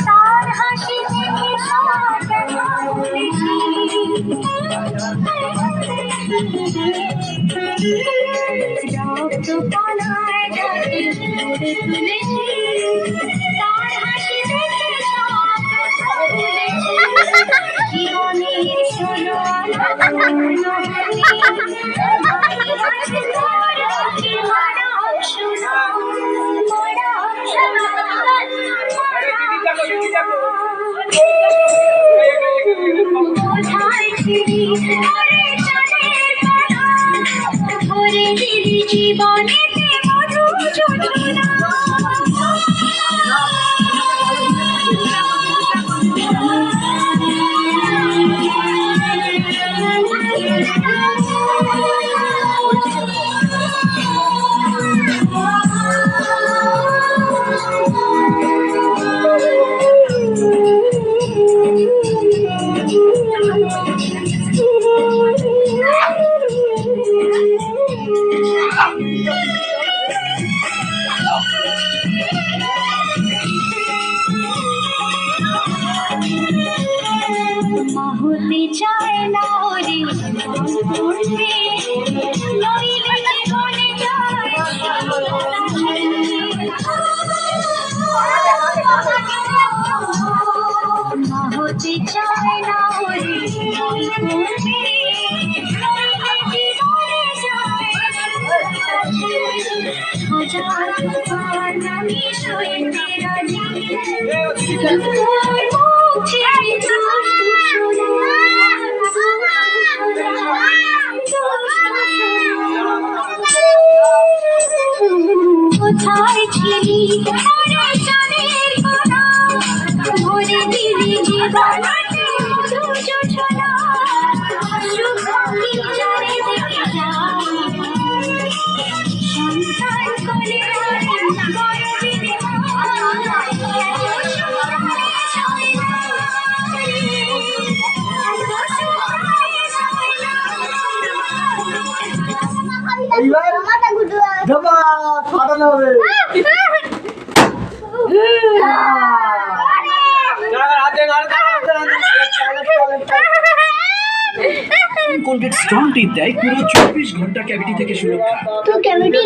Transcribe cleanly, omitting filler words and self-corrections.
তার হাসি দেখে রক্ত পালায় ডাকে তুলেছি তার হাসি দেখে জীবনের শোনো জীবনে হতে চায় না রে করবে নইলে জীবনে যায় হতে চায় না রে করবে নইলে জীবনে যায় হাজার আমি সইতে রাজি কোথায় ছিলি চাঁদের কোনা ভরে দিলি জীবন সন্তান করে कोलगेट स्ट्रॉन्ग टीथ देय पुरो 24 घंटा कैविटी থেকে সুরক্ষা। তো ক্যাভিটি